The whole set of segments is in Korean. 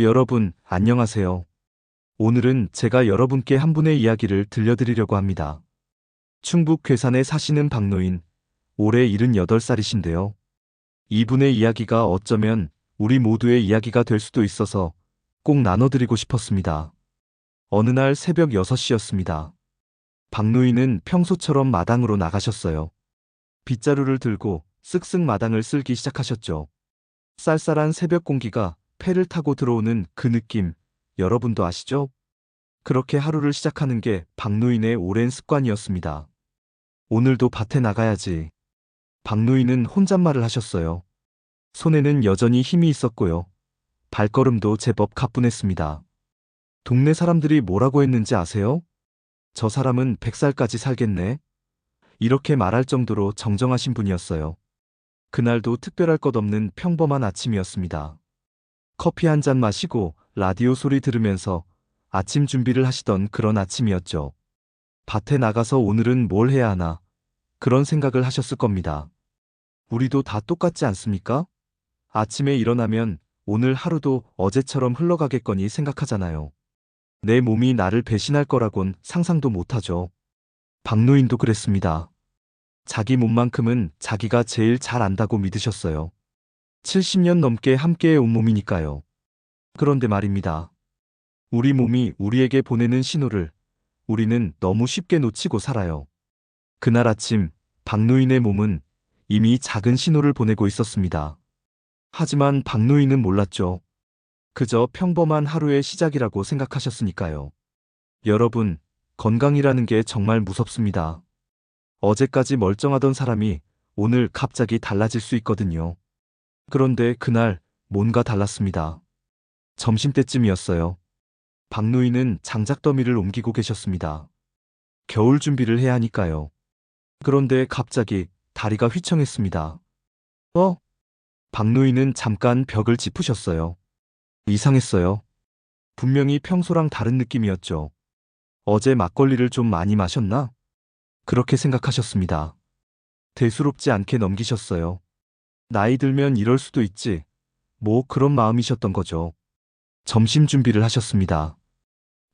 여러분, 안녕하세요. 오늘은 제가 여러분께 한 분의 이야기를 들려드리려고 합니다. 충북 괴산에 사시는 박노인, 올해 78살이신데요. 이분의 이야기가 어쩌면 우리 모두의 이야기가 될 수도 있어서 꼭 나눠드리고 싶었습니다. 어느 날 새벽 6시였습니다. 박노인은 평소처럼 마당으로 나가셨어요. 빗자루를 들고 쓱쓱 마당을 쓸기 시작하셨죠. 쌀쌀한 새벽 공기가 폐를 타고 들어오는 그 느낌, 여러분도 아시죠? 그렇게 하루를 시작하는 게 박노인의 오랜 습관이었습니다. 오늘도 밭에 나가야지. 박노인은 혼잣말을 하셨어요. 손에는 여전히 힘이 있었고요. 발걸음도 제법 가뿐했습니다. 동네 사람들이 뭐라고 했는지 아세요? 저 사람은 100살까지 살겠네. 이렇게 말할 정도로 정정하신 분이었어요. 그날도 특별할 것 없는 평범한 아침이었습니다. 커피 한 잔 마시고 라디오 소리 들으면서 아침 준비를 하시던 그런 아침이었죠. 밭에 나가서 오늘은 뭘 해야 하나, 그런 생각을 하셨을 겁니다. 우리도 다 똑같지 않습니까? 아침에 일어나면 오늘 하루도 어제처럼 흘러가겠거니 생각하잖아요. 내 몸이 나를 배신할 거라곤 상상도 못하죠. 박노인도 그랬습니다. 자기 몸만큼은 자기가 제일 잘 안다고 믿으셨어요. 70년 넘게 함께 온 몸이니까요. 그런데 말입니다. 우리 몸이 우리에게 보내는 신호를 우리는 너무 쉽게 놓치고 살아요. 그날 아침, 박노인의 몸은 이미 작은 신호를 보내고 있었습니다. 하지만 박노인은 몰랐죠. 그저 평범한 하루의 시작이라고 생각하셨으니까요. 여러분, 건강이라는 게 정말 무섭습니다. 어제까지 멀쩡하던 사람이 오늘 갑자기 달라질 수 있거든요. 그런데 그날 뭔가 달랐습니다. 점심때쯤이었어요. 박노인은 장작 더미를 옮기고 계셨습니다. 겨울 준비를 해야 하니까요. 그런데 갑자기 다리가 휘청했습니다. 어? 박노인은 잠깐 벽을 짚으셨어요. 이상했어요. 분명히 평소랑 다른 느낌이었죠. 어제 막걸리를 좀 많이 마셨나? 그렇게 생각하셨습니다. 대수롭지 않게 넘기셨어요. 나이 들면 이럴 수도 있지. 뭐 그런 마음이셨던 거죠. 점심 준비를 하셨습니다.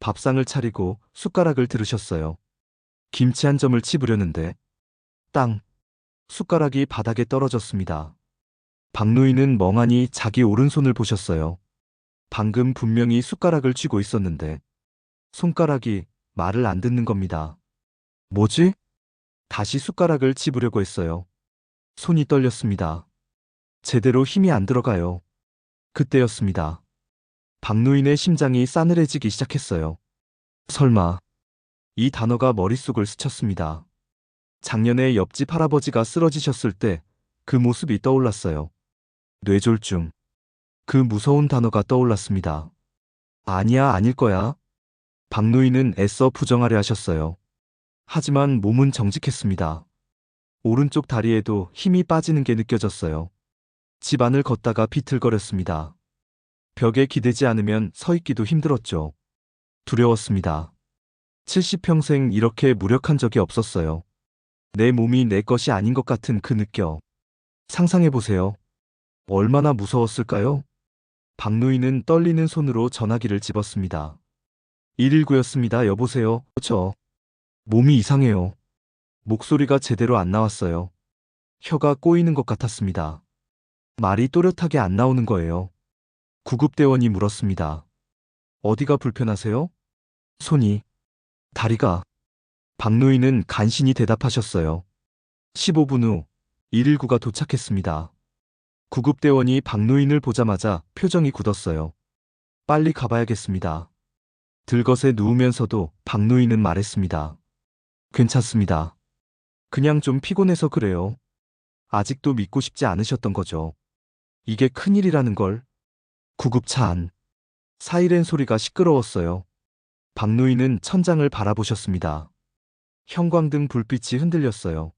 밥상을 차리고 숟가락을 들으셨어요. 김치 한 점을 집으려는데 땅! 숟가락이 바닥에 떨어졌습니다. 박노인은 멍하니 자기 오른손을 보셨어요. 방금 분명히 숟가락을 쥐고 있었는데 손가락이 말을 안 듣는 겁니다. 뭐지? 다시 숟가락을 집으려고 했어요. 손이 떨렸습니다. 제대로 힘이 안 들어가요. 그때였습니다. 박노인의 심장이 싸늘해지기 시작했어요. 설마, 이 단어가 머릿속을 스쳤습니다. 작년에 옆집 할아버지가 쓰러지셨을 때 그 모습이 떠올랐어요. 뇌졸중. 그 무서운 단어가 떠올랐습니다. 아니야, 아닐 거야. 박노인은 애써 부정하려 하셨어요. 하지만 몸은 정직했습니다. 오른쪽 다리에도 힘이 빠지는 게 느껴졌어요. 집 안을 걷다가 비틀거렸습니다. 벽에 기대지 않으면 서 있기도 힘들었죠. 두려웠습니다. 70평생 이렇게 무력한 적이 없었어요. 내 몸이 내 것이 아닌 것 같은 그 느껴. 상상해보세요. 얼마나 무서웠을까요? 박노인은 떨리는 손으로 전화기를 집었습니다. 119였습니다. 여보세요. 몸이 이상해요. 목소리가 제대로 안 나왔어요. 혀가 꼬이는 것 같았습니다. 말이 또렷하게 안 나오는 거예요. 구급대원이 물었습니다. 어디가 불편하세요? 손이, 다리가. 박노인은 간신히 대답하셨어요. 15분 후 119가 도착했습니다. 구급대원이 박노인을 보자마자 표정이 굳었어요. 빨리 가봐야겠습니다. 들것에 누우면서도 박노인은 말했습니다. 괜찮습니다. 그냥 좀 피곤해서 그래요. 아직도 믿고 싶지 않으셨던 거죠. 이게 큰일이라는 걸. 구급차 안. 사이렌 소리가 시끄러웠어요. 박노인은 천장을 바라보셨습니다. 형광등 불빛이 흔들렸어요.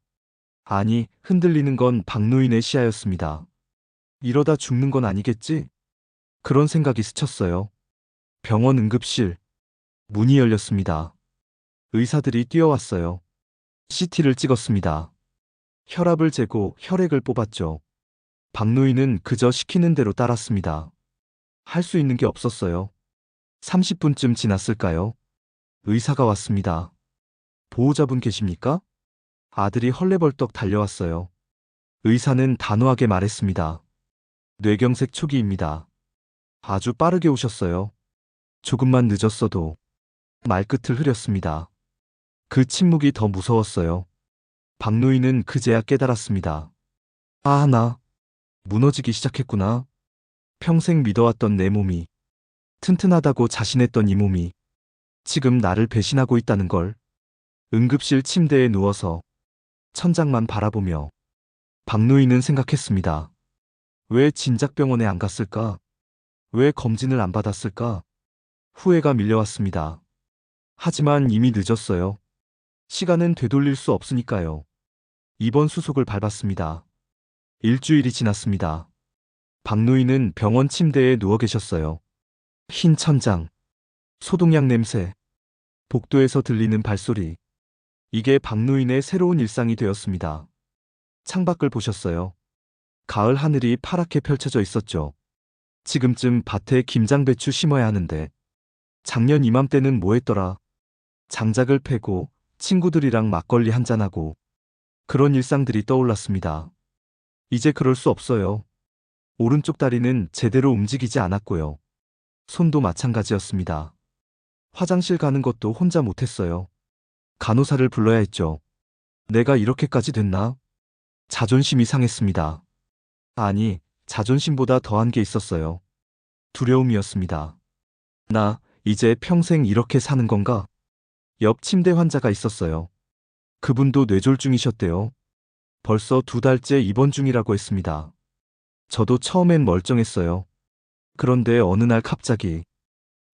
아니, 흔들리는 건 박노인의 시야였습니다. 이러다 죽는 건 아니겠지? 그런 생각이 스쳤어요. 병원 응급실. 문이 열렸습니다. 의사들이 뛰어왔어요. CT를 찍었습니다. 혈압을 재고 혈액을 뽑았죠. 박노인은 그저 시키는 대로 따랐습니다. 할 수 있는 게 없었어요. 30분쯤 지났을까요? 의사가 왔습니다. 보호자분 계십니까? 아들이 헐레벌떡 달려왔어요. 의사는 단호하게 말했습니다. 뇌경색 초기입니다. 아주 빠르게 오셨어요. 조금만 늦었어도 말끝을 흐렸습니다. 그 침묵이 더 무서웠어요. 박노인은 그제야 깨달았습니다. 아, 나 무너지기 시작했구나. 평생 믿어왔던 내 몸이, 튼튼하다고 자신했던 이 몸이 지금 나를 배신하고 있다는 걸. 응급실 침대에 누워서 천장만 바라보며 박노인은 생각했습니다. 왜 진작병원에 안 갔을까? 왜 검진을 안 받았을까? 후회가 밀려왔습니다. 하지만 이미 늦었어요. 시간은 되돌릴 수 없으니까요. 입원 수속을 밟았습니다. 일주일이 지났습니다. 박노인은 병원 침대에 누워 계셨어요. 흰 천장, 소독약 냄새, 복도에서 들리는 발소리. 이게 박노인의 새로운 일상이 되었습니다. 창밖을 보셨어요. 가을 하늘이 파랗게 펼쳐져 있었죠. 지금쯤 밭에 김장배추 심어야 하는데 작년 이맘때는 뭐 했더라. 장작을 패고 친구들이랑 막걸리 한잔하고 그런 일상들이 떠올랐습니다. 이제 그럴 수 없어요. 오른쪽 다리는 제대로 움직이지 않았고요. 손도 마찬가지였습니다. 화장실 가는 것도 혼자 못했어요. 간호사를 불러야 했죠. 내가 이렇게까지 됐나? 자존심이 상했습니다. 아니, 자존심보다 더한 게 있었어요. 두려움이었습니다. 나 이제 평생 이렇게 사는 건가? 옆 침대 환자가 있었어요. 그분도 뇌졸중이셨대요. 벌써 2달째 입원 중이라고 했습니다. 저도 처음엔 멀쩡했어요. 그런데 어느 날 갑자기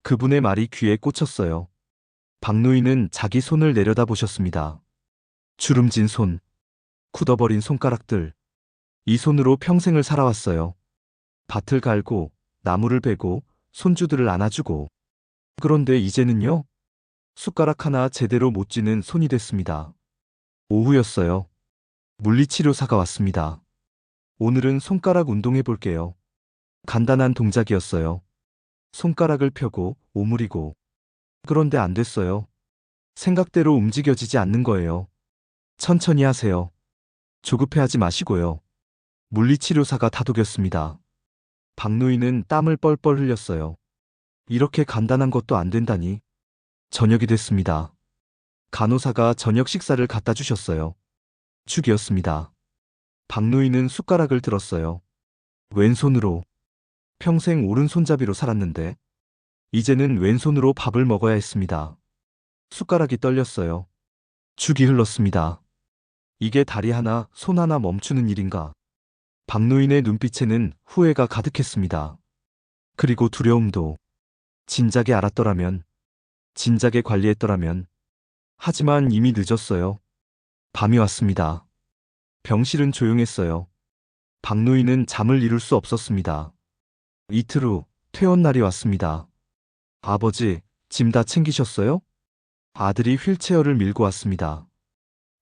그분의 말이 귀에 꽂혔어요. 박노인은 자기 손을 내려다보셨습니다. 주름진 손, 굳어버린 손가락들. 이 손으로 평생을 살아왔어요. 밭을 갈고, 나무를 베고, 손주들을 안아주고. 그런데 이제는요? 숟가락 하나 제대로 못 쥐는 손이 됐습니다. 오후였어요. 물리치료사가 왔습니다. 오늘은 손가락 운동해 볼게요. 간단한 동작이었어요. 손가락을 펴고 오므리고. 그런데 안 됐어요. 생각대로 움직여지지 않는 거예요. 천천히 하세요. 조급해하지 마시고요. 물리치료사가 다독였습니다. 박노인은 땀을 뻘뻘 흘렸어요. 이렇게 간단한 것도 안 된다니. 저녁이 됐습니다. 간호사가 저녁 식사를 갖다 주셨어요. 죽이었습니다. 박노인은 숟가락을 들었어요. 왼손으로. 평생 오른손잡이로 살았는데 이제는 왼손으로 밥을 먹어야 했습니다. 숟가락이 떨렸어요. 죽이 흘렀습니다. 이게 다리 하나, 손 하나 멈추는 일인가? 박노인의 눈빛에는 후회가 가득했습니다. 그리고 두려움도. 진작에 알았더라면, 진작에 관리했더라면. 하지만 이미 늦었어요. 밤이 왔습니다. 병실은 조용했어요. 박노인은 잠을 이룰 수 없었습니다. 이틀 후 퇴원 날이 왔습니다. 아버지, 짐 다 챙기셨어요? 아들이 휠체어를 밀고 왔습니다.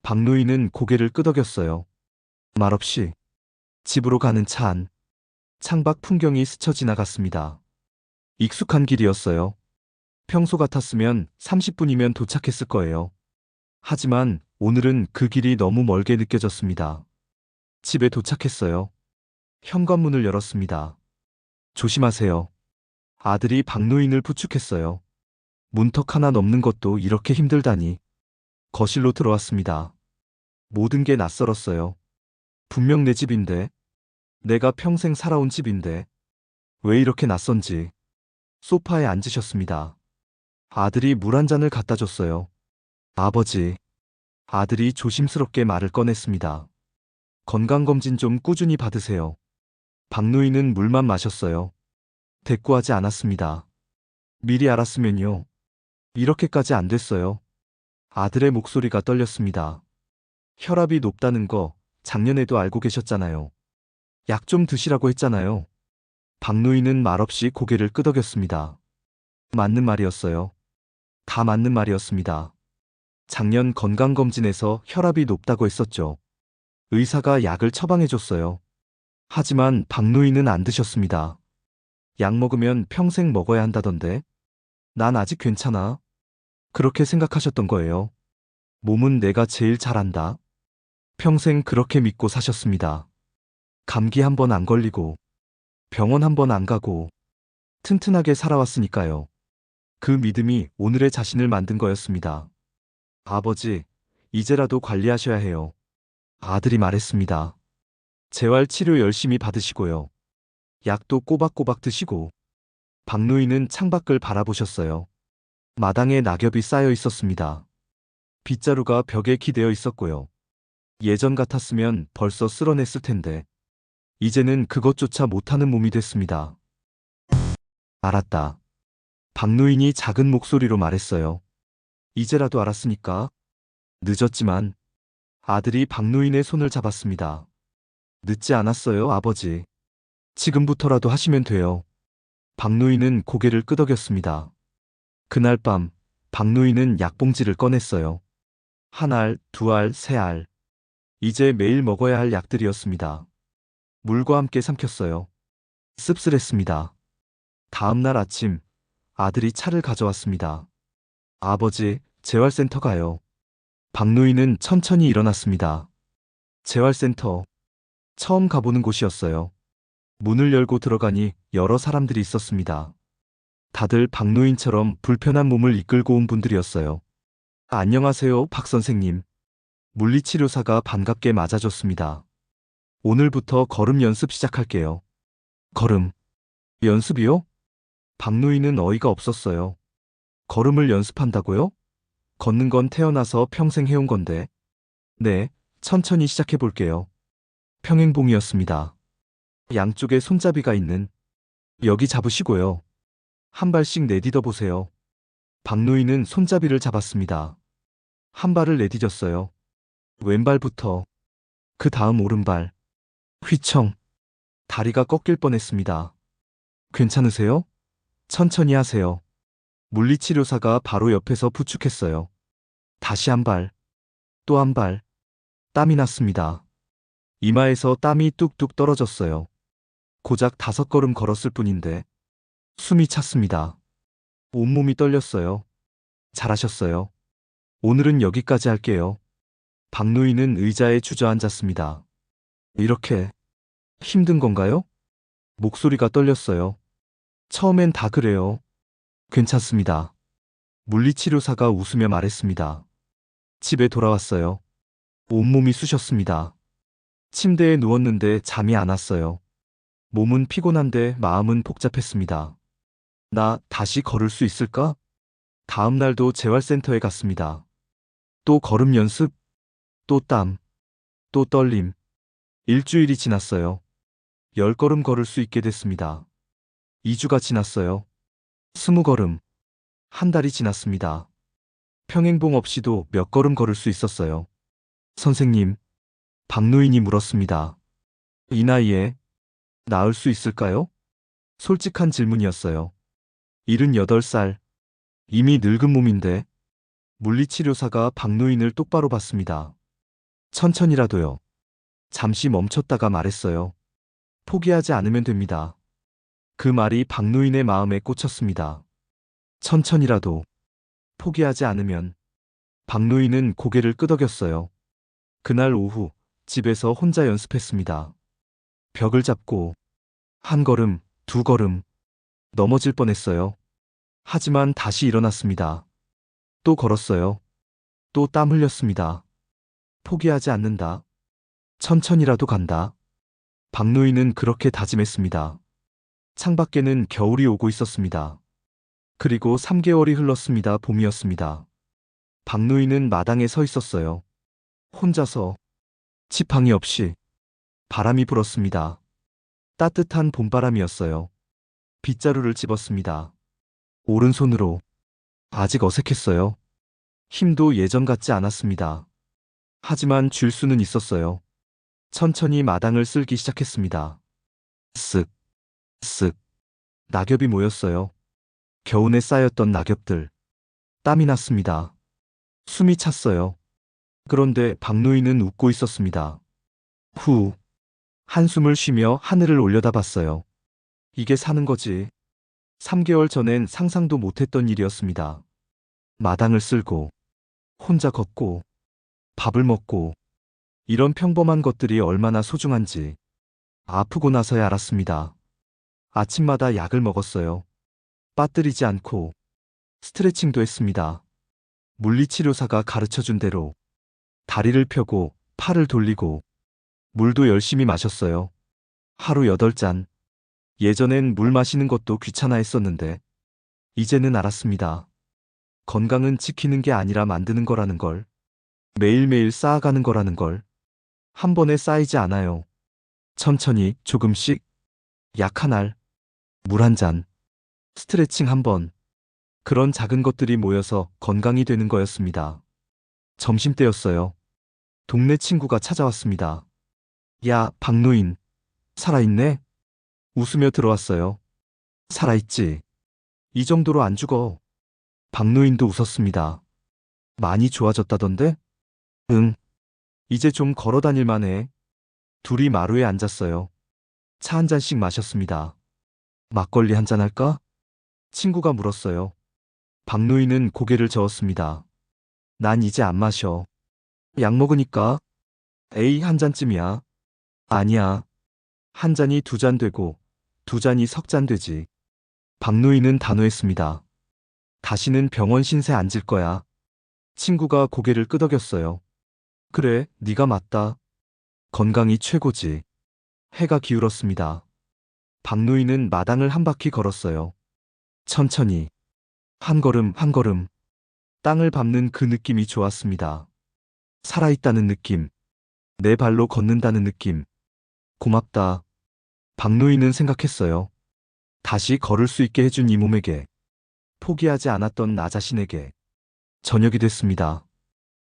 박노인은 고개를 끄덕였어요. 말없이 집으로 가는 차 안. 창밖 풍경이 스쳐 지나갔습니다. 익숙한 길이었어요. 평소 같았으면 30분이면 도착했을 거예요. 하지만 오늘은 그 길이 너무 멀게 느껴졌습니다. 집에 도착했어요. 현관문을 열었습니다. 조심하세요. 아들이 박노인을 부축했어요. 문턱 하나 넘는 것도 이렇게 힘들다니. 거실로 들어왔습니다. 모든 게 낯설었어요. 분명 내 집인데, 내가 평생 살아온 집인데, 왜 이렇게 낯선지. 소파에 앉으셨습니다. 아들이 물 한 잔을 갖다 줬어요. 아버지. 아들이 조심스럽게 말을 꺼냈습니다. 건강검진 좀 꾸준히 받으세요. 박노인은 물만 마셨어요. 대꾸하지 않았습니다. 미리 알았으면요. 이렇게까지 안 됐어요. 아들의 목소리가 떨렸습니다. 혈압이 높다는 거 작년에도 알고 계셨잖아요. 약 좀 드시라고 했잖아요. 박노인은 말없이 고개를 끄덕였습니다. 맞는 말이었어요. 다 맞는 말이었습니다. 작년 건강검진에서 혈압이 높다고 했었죠. 의사가 약을 처방해줬어요. 하지만 박노인은 안 드셨습니다. 약 먹으면 평생 먹어야 한다던데. 난 아직 괜찮아. 그렇게 생각하셨던 거예요. 몸은 내가 제일 잘 안다. 평생 그렇게 믿고 사셨습니다. 감기 한 번 안 걸리고, 병원 한 번 안 가고, 튼튼하게 살아왔으니까요. 그 믿음이 오늘의 자신을 만든 거였습니다. 아버지, 이제라도 관리하셔야 해요. 아들이 말했습니다. 재활 치료 열심히 받으시고요. 약도 꼬박꼬박 드시고. 박노인은 창밖을 바라보셨어요. 마당에 낙엽이 쌓여 있었습니다. 빗자루가 벽에 기대어 있었고요. 예전 같았으면 벌써 쓸어냈을 텐데, 이제는 그것조차 못하는 몸이 됐습니다. 알았다. 박노인이 작은 목소리로 말했어요. 이제라도 알았으니까. 늦었지만 아들이 박노인의 손을 잡았습니다. 늦지 않았어요, 아버지. 지금부터라도 하시면 돼요. 박노인은 고개를 끄덕였습니다. 그날 밤 박노인은 약봉지를 꺼냈어요. 한 알, 두 알, 세 알. 이제 매일 먹어야 할 약들이었습니다. 물과 함께 삼켰어요. 씁쓸했습니다. 다음 날 아침 아들이 차를 가져왔습니다. 아버지, 재활센터 가요. 박노인은 천천히 일어났습니다. 재활센터. 처음 가보는 곳이었어요. 문을 열고 들어가니 여러 사람들이 있었습니다. 다들 박노인처럼 불편한 몸을 이끌고 온 분들이었어요. 안녕하세요, 박 선생님. 물리치료사가 반갑게 맞아줬습니다. 오늘부터 걸음 연습 시작할게요. 걸음. 연습이요? 박노인은 어이가 없었어요. 걸음을 연습한다고요? 걷는 건 태어나서 평생 해온 건데. 네, 천천히 시작해 볼게요. 평행봉이었습니다. 양쪽에 손잡이가 있는. 여기 잡으시고요. 한 발씩 내딛어 보세요. 박노인은 손잡이를 잡았습니다. 한 발을 내딛었어요. 왼발부터. 그 다음 오른발. 휘청. 다리가 꺾일 뻔했습니다. 괜찮으세요? 천천히 하세요. 물리치료사가 바로 옆에서 부축했어요. 다시 한 발. 또 한 발. 땀이 났습니다. 이마에서 땀이 뚝뚝 떨어졌어요. 고작 5걸음 걸었을 뿐인데 숨이 찼습니다. 온몸이 떨렸어요. 잘하셨어요. 오늘은 여기까지 할게요. 박노인은 의자에 주저앉았습니다. 이렇게 힘든 건가요? 목소리가 떨렸어요. 처음엔 다 그래요. 괜찮습니다. 물리치료사가 웃으며 말했습니다. 집에 돌아왔어요. 온몸이 쑤셨습니다. 침대에 누웠는데 잠이 안 왔어요. 몸은 피곤한데 마음은 복잡했습니다. 나 다시 걸을 수 있을까? 다음 날도 재활센터에 갔습니다. 또 걸음 연습, 또 땀, 또 떨림. 일주일이 지났어요. 10걸음 걸을 수 있게 됐습니다. 2주가 지났어요. 20걸음. 한 달이 지났습니다. 평행봉 없이도 몇 걸음 걸을 수 있었어요. 선생님, 박노인이 물었습니다. 이 나이에 나을 수 있을까요? 솔직한 질문이었어요. 78살. 이미 늙은 몸인데. 물리치료사가 박노인을 똑바로 봤습니다. 천천히라도요. 잠시 멈췄다가 말했어요. 포기하지 않으면 됩니다. 그 말이 박노인의 마음에 꽂혔습니다. 천천히라도. 포기하지 않으면. 박노인은 고개를 끄덕였어요. 그날 오후 집에서 혼자 연습했습니다. 벽을 잡고 한 걸음, 2걸음 넘어질 뻔했어요. 하지만 다시 일어났습니다. 또 걸었어요. 또 땀 흘렸습니다. 포기하지 않는다. 천천히라도 간다. 박노인은 그렇게 다짐했습니다. 창밖에는 겨울이 오고 있었습니다. 그리고 3개월이 흘렀습니다. 봄이었습니다. 박노인은 마당에 서 있었어요. 혼자서. 지팡이 없이. 바람이 불었습니다. 따뜻한 봄바람이었어요. 빗자루를 집었습니다. 오른손으로. 아직 어색했어요. 힘도 예전 같지 않았습니다. 하지만 쥘 수는 있었어요. 천천히 마당을 쓸기 시작했습니다. 쓱, 쓱. 낙엽이 모였어요. 겨우내 쌓였던 낙엽들. 땀이 났습니다. 숨이 찼어요. 그런데 박노인은 웃고 있었습니다. 후. 한숨을 쉬며 하늘을 올려다봤어요. 이게 사는 거지. 3개월 전엔 상상도 못했던 일이었습니다. 마당을 쓸고, 혼자 걷고, 밥을 먹고, 이런 평범한 것들이 얼마나 소중한지 아프고 나서야 알았습니다. 아침마다 약을 먹었어요. 빠뜨리지 않고 스트레칭도 했습니다. 물리치료사가 가르쳐준 대로 다리를 펴고 팔을 돌리고 물도 열심히 마셨어요. 하루 8잔. 예전엔 물 마시는 것도 귀찮아 했었는데 이제는 알았습니다. 건강은 지키는 게 아니라 만드는 거라는 걸. 매일매일 쌓아가는 거라는 걸. 한 번에 쌓이지 않아요. 천천히 조금씩 약 한 알, 물 한 잔, 스트레칭 한 번. 그런 작은 것들이 모여서 건강이 되는 거였습니다. 점심때였어요. 동네 친구가 찾아왔습니다. 야, 박노인. 살아있네? 웃으며 들어왔어요. 살아있지. 이 정도로 안 죽어. 박노인도 웃었습니다. 많이 좋아졌다던데? 응. 이제 좀 걸어 다닐만 해. 둘이 마루에 앉았어요. 차 한 잔씩 마셨습니다. 막걸리 한 잔 할까? 친구가 물었어요. 박노인은 고개를 저었습니다. 난 이제 안 마셔. 약 먹으니까. 에이, 한 잔쯤이야. 아니야. 한 잔이 2잔 되고 2잔이 3잔 되지. 박노인은 단호했습니다. 다시는 병원 신세 안 질 거야. 친구가 고개를 끄덕였어요. 그래, 네가 맞다. 건강이 최고지. 해가 기울었습니다. 박노인은 마당을 한 바퀴 걸었어요. 천천히. 한 걸음 한 걸음. 땅을 밟는 그 느낌이 좋았습니다. 살아있다는 느낌. 내 발로 걷는다는 느낌. 고맙다. 박노인은 생각했어요. 다시 걸을 수 있게 해준 이 몸에게. 포기하지 않았던 나 자신에게. 저녁이 됐습니다.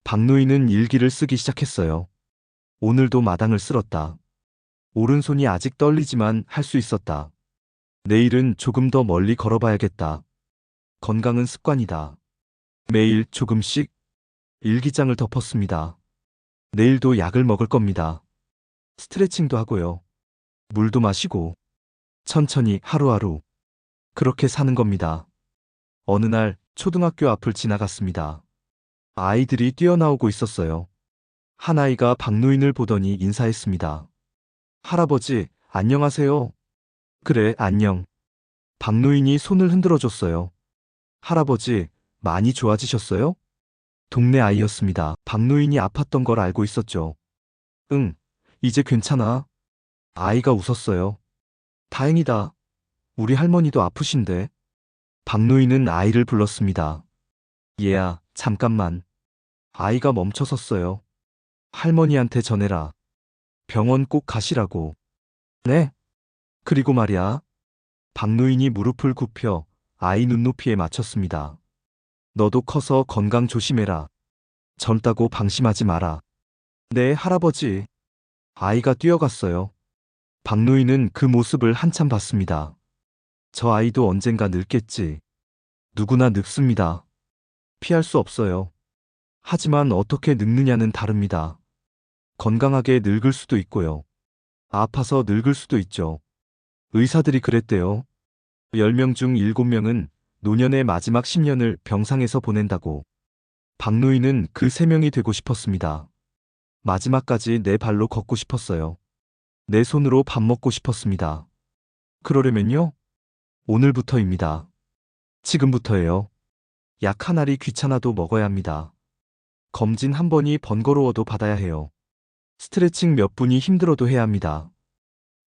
박노인은 일기를 쓰기 시작했어요. 오늘도 마당을 쓸었다. 오른손이 아직 떨리지만 할 수 있었다. 내일은 조금 더 멀리 걸어봐야겠다. 건강은 습관이다. 매일 조금씩 일기장을 덮었습니다. 내일도 약을 먹을 겁니다. 스트레칭도 하고요. 물도 마시고 천천히 하루하루 그렇게 사는 겁니다. 어느 날 초등학교 앞을 지나갔습니다. 아이들이 뛰어나오고 있었어요. 한 아이가 박노인을 보더니 인사했습니다. 할아버지, 안녕하세요. 그래, 안녕. 박노인이 손을 흔들어 줬어요. 할아버지, 많이 좋아지셨어요? 동네 아이였습니다. 박노인이 아팠던 걸 알고 있었죠. 응, 이제 괜찮아. 아이가 웃었어요. 다행이다. 우리 할머니도 아프신데. 박노인은 아이를 불렀습니다. 얘야, 잠깐만. 아이가 멈춰섰어요. 할머니한테 전해라. 병원 꼭 가시라고. 네? 그리고 말이야. 박노인이 무릎을 굽혀 아이 눈높이에 맞췄습니다. 너도 커서 건강 조심해라. 젊다고 방심하지 마라. 네, 할아버지. 아이가 뛰어갔어요. 박노인은 그 모습을 한참 봤습니다. 저 아이도 언젠가 늙겠지. 누구나 늙습니다. 피할 수 없어요. 하지만 어떻게 늙느냐는 다릅니다. 건강하게 늙을 수도 있고요. 아파서 늙을 수도 있죠. 의사들이 그랬대요. 10명 중 7명은 노년의 마지막 10년을 병상에서 보낸다고. 박노인은 그 3명이 되고 싶었습니다. 마지막까지 내 발로 걷고 싶었어요. 내 손으로 밥 먹고 싶었습니다. 그러려면요? 오늘부터입니다. 지금부터예요. 약 한 알이 귀찮아도 먹어야 합니다. 검진 한 번이 번거로워도 받아야 해요. 스트레칭 몇 분이 힘들어도 해야 합니다.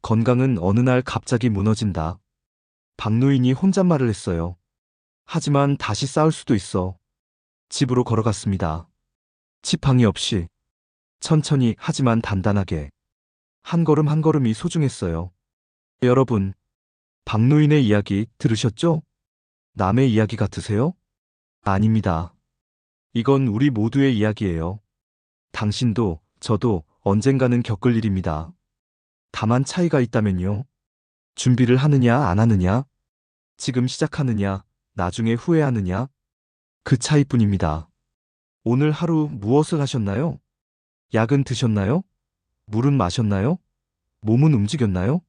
건강은 어느 날 갑자기 무너진다. 박노인이 혼잣말을 했어요. 하지만 다시 싸울 수도 있어. 집으로 걸어갔습니다. 지팡이 없이. 천천히 하지만 단단하게. 한 걸음 한 걸음이 소중했어요. 여러분, 박노인의 이야기 들으셨죠? 남의 이야기 같으세요? 아닙니다. 이건 우리 모두의 이야기예요. 당신도 저도 언젠가는 겪을 일입니다. 다만 차이가 있다면요. 준비를 하느냐 안 하느냐, 지금 시작하느냐, 나중에 후회하느냐, 그 차이뿐입니다. 오늘 하루 무엇을 하셨나요? 약은 드셨나요? 물은 마셨나요? 몸은 움직였나요?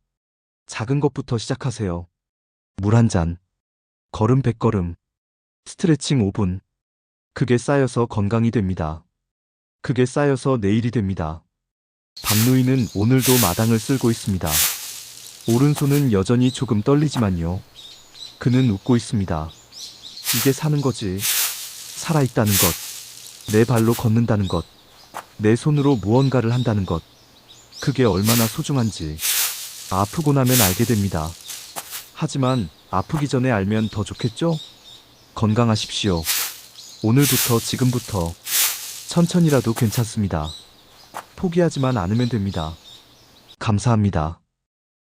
작은 것부터 시작하세요. 물 한 잔, 걸음 100걸음, 스트레칭 5분. 그게 쌓여서 건강이 됩니다. 그게 쌓여서 내일이 됩니다. 박노인은 오늘도 마당을 쓸고 있습니다. 오른손은 여전히 조금 떨리지만요. 그는 웃고 있습니다. 이게 사는 거지. 살아있다는 것. 내 발로 걷는다는 것. 내 손으로 무언가를 한다는 것. 그게 얼마나 소중한지 아프고 나면 알게 됩니다. 하지만 아프기 전에 알면 더 좋겠죠? 건강하십시오. 오늘부터 지금부터 천천히라도 괜찮습니다. 포기하지만 않으면 됩니다. 감사합니다.